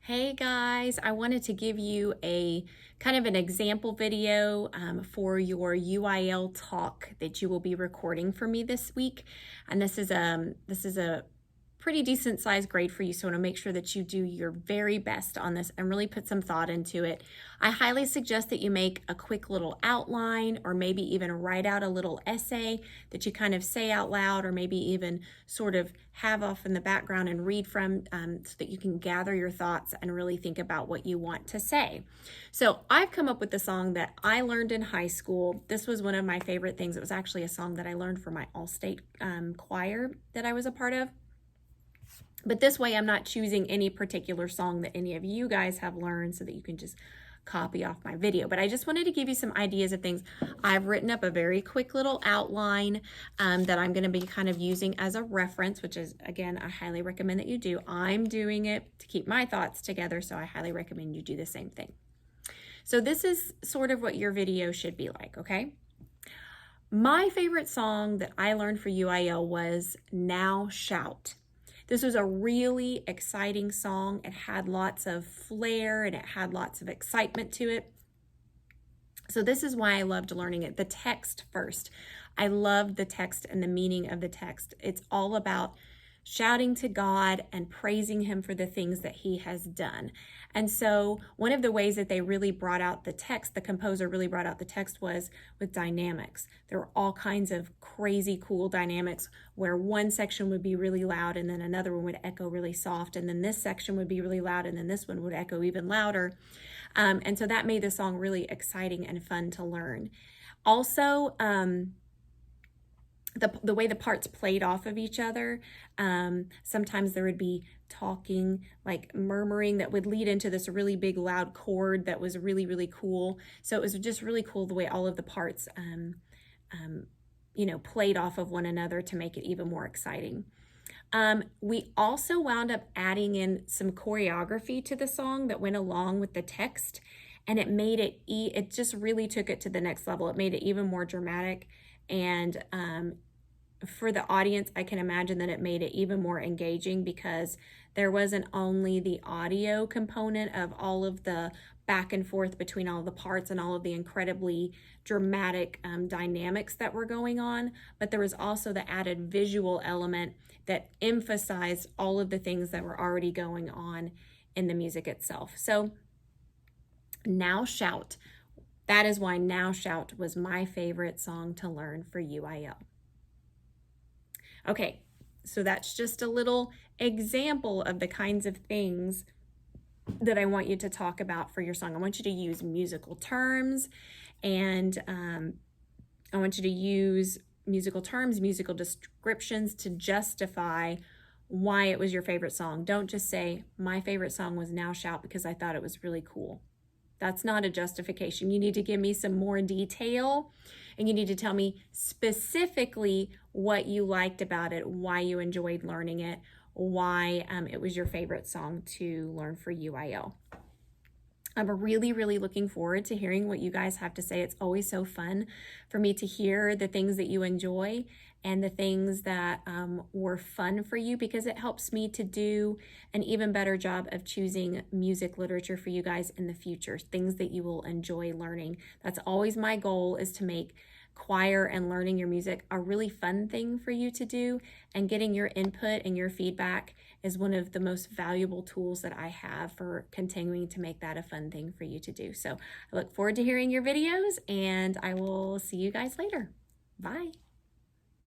Hey guys, I wanted to give you a kind of an example video for your UIL talk that you will be recording for me this week. And this is a pretty decent sized grade for you, so I want to make sure that you do your very best on this and really put some thought into it. I highly suggest that you make a quick little outline or maybe even write out a little essay that you kind of say out loud or maybe even sort of have off in the background and read from so that you can gather your thoughts and really think about what you want to say. So I've come up with the song that I learned in high school. This was one of my favorite things. It was actually a song that I learned for my all-state choir that I was a part of. But this way I'm not choosing any particular song that any of you guys have learned so that you can just copy off my video. But I just wanted to give you some ideas of things. I've written up a very quick little outline that I'm going to be kind of using as a reference, which is, again, I highly recommend that you do. I'm doing it to keep my thoughts together, so I highly recommend you do the same thing. So this is sort of what your video should be like, okay? My favorite song that I learned for UIL was Now Shout. This was a really exciting song. It had lots of flair and it had lots of excitement to it. So this is why I loved learning it. The text first. I loved the text and the meaning of the text. It's all about shouting to God and praising Him for the things that He has done. And so one of the ways that they really brought out the text, the composer really brought out the text, was with dynamics. There were all kinds of crazy cool dynamics where one section would be really loud and then another one would echo really soft, and then this section would be really loud and then this one would echo even louder. And so that made the song really exciting and fun to learn. Also, the way the parts played off of each other, sometimes there would be talking, like murmuring, that would lead into this really big loud chord that was really, really cool. So it was just really cool the way all of the parts, played off of one another to make it even more exciting. We also wound up adding in some choreography to the song that went along with the text, and it made it, it just really took it to the next level. It made it even more dramatic, and for the audience, I can imagine that it made it even more engaging because there wasn't only the audio component of all of the back and forth between all the parts and all of the incredibly dramatic dynamics that were going on, but there was also the added visual element that emphasized all of the things that were already going on in the music itself. So Now Shout. That is why Now Shout was my favorite song to learn for UIL. Okay, so that's just a little example of the kinds of things that I want you to talk about for your song. I want you to use musical terms, and I want you to use musical terms, musical descriptions to justify why it was your favorite song. Don't just say, my favorite song was Now Shout because I thought it was really cool. That's not a justification. You need to give me some more detail, and you need to tell me specifically what you liked about it, why you enjoyed learning it, why it was your favorite song to learn for UIL. I'm really, really looking forward to hearing what you guys have to say. It's always so fun for me to hear the things that you enjoy and the things that were fun for you, because it helps me to do an even better job of choosing music literature for you guys in the future, things that you will enjoy learning. That's always my goal, is to make choir and learning your music a really fun thing for you to do, and getting your input and your feedback is one of the most valuable tools that I have for continuing to make that a fun thing for you to do. So I look forward to hearing your videos, and I will see you guys later. Bye.